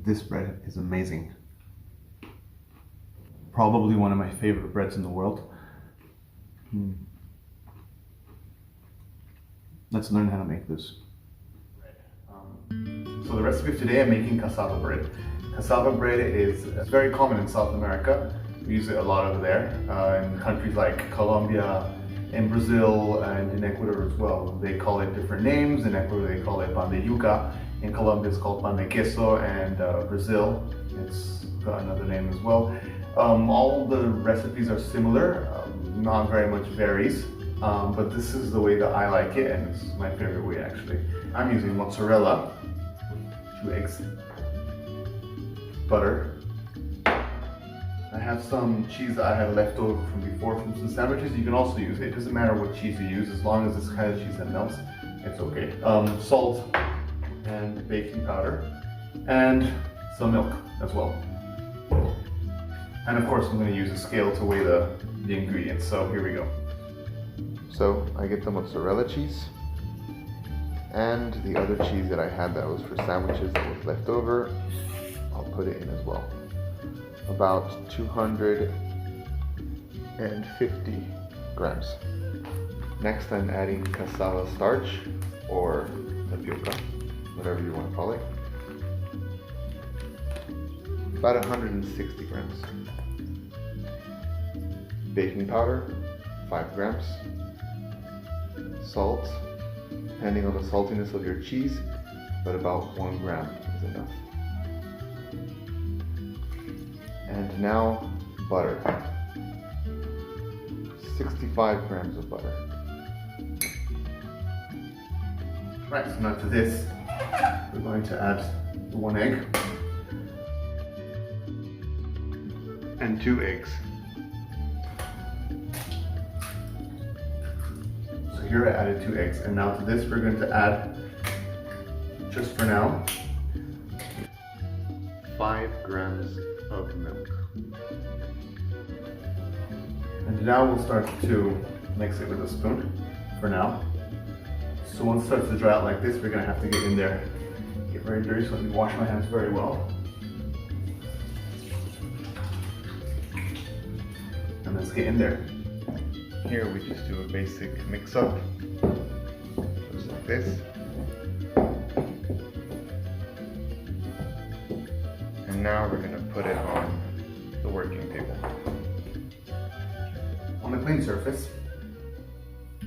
This bread is amazing. Probably one of my favorite breads in the world. Let's learn how to make this. So the recipe of today, I'm making cassava bread. Cassava bread is very common in South America. We use it a lot over there, in countries like Colombia, in Brazil, and in Ecuador as well. They call it different names. In Ecuador they call it pan de yuca. In Colombia it's called pan de queso, and Brazil it's got another name as well. All the recipes are similar, not very much varies, but this is the way that I like it, and it's my favorite way actually. I'm using mozzarella, 2 eggs, butter. I have some cheese that I had left over from before from some sandwiches. You can also use it. It doesn't matter what cheese you use, as long as it's the kind of cheese that melts, it's okay. Salt and baking powder and some milk as well. And of course I'm going to use a scale to weigh the ingredients, so here we go. So I get the mozzarella cheese and the other cheese that I had that was for sandwiches that was left over. I'll put it in as well. About 250 grams. Next I'm adding cassava starch or tapioca, whatever you want to call it. About 160 grams. Baking powder, 5 grams. Salt, depending on the saltiness of your cheese, but about 1 gram is enough. And now butter, 65 grams of butter. Right, so now to this, we're going to add 1 egg and 2 eggs. So here I added 2 eggs, and now to this we're going to add, just for now, 5 grams of milk. And now we'll start to mix it with a spoon for now. So once it starts to dry out like this, we're going to have to get in there. Get very dirty, so let me wash my hands very well. And let's get in there. Here we just do a basic mix up, just like this. And now we're going to put it on the working table. On the clean surface,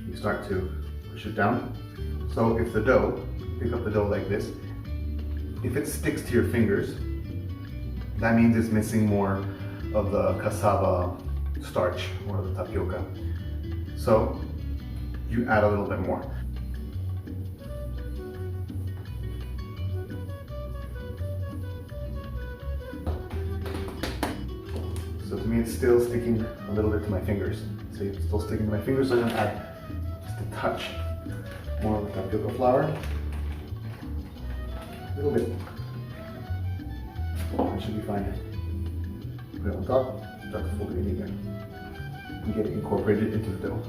you start to push it down. So if the dough, pick up the dough like this, if it sticks to your fingers, that means it's missing more of the cassava starch or the tapioca. So you add a little bit more. So to me it's still sticking a little bit to my fingers. See, it's still sticking to my fingers, so I'm going to add just a touch more of the tapioca flour. A little bit. That should be fine. Put it on top, start to fold it in again. And get it incorporated into the dough.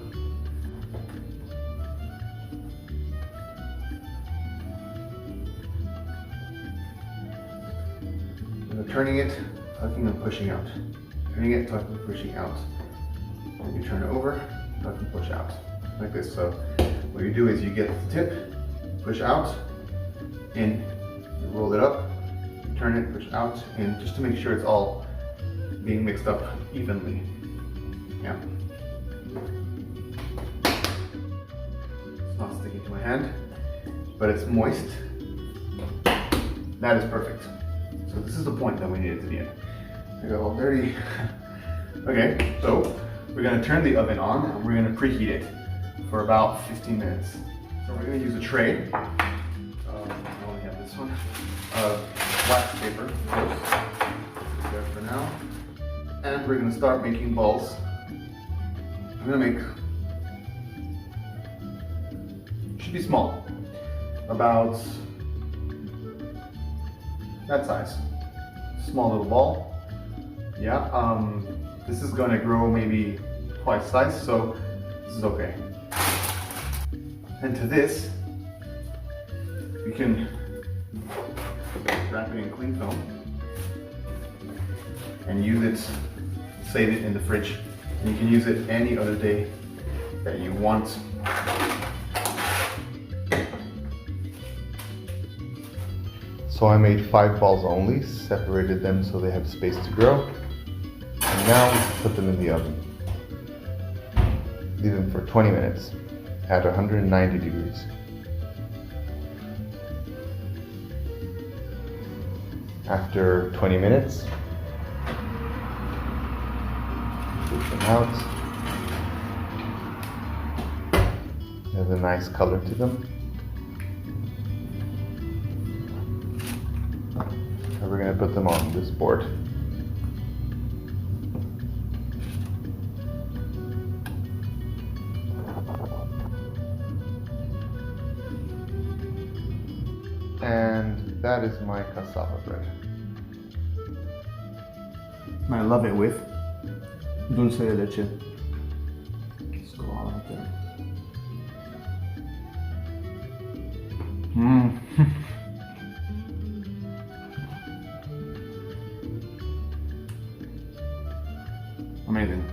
And turning it, tucking and pushing out. Turning it, tucking, pushing out. And you turn it over, tuck and push out. Like this. So what you do is you get the tip, push out, in, you roll it up, you turn it, push out, in, just to make sure it's all being mixed up evenly. Yeah. It's not sticking to my hand, but it's moist. That is perfect. So this is the point that we need it to be in. I got all dirty. Okay, so we're going to turn the oven on and we're going to preheat it for about 15 minutes. So we're going to use a tray. I only have this one. Wax paper, of course. There for now. And we're going to start making balls. I'm going to make, should be small, about that size. Small little ball. Yeah, this is going to grow maybe twice size, so this is okay. And to this, you can wrap it in cling film. and use it, save it in the fridge. And you can use it any other day that you want. So I made 5 balls only, separated them so they have space to grow. And now put them in the oven. Leave them for 20 minutes at 190 degrees. After 20 minutes, take them out. They have a nice color to them. And we're going to put them on this board. And that is my cassava bread. I love it with dulce de leche. Let's go all out there. Amazing.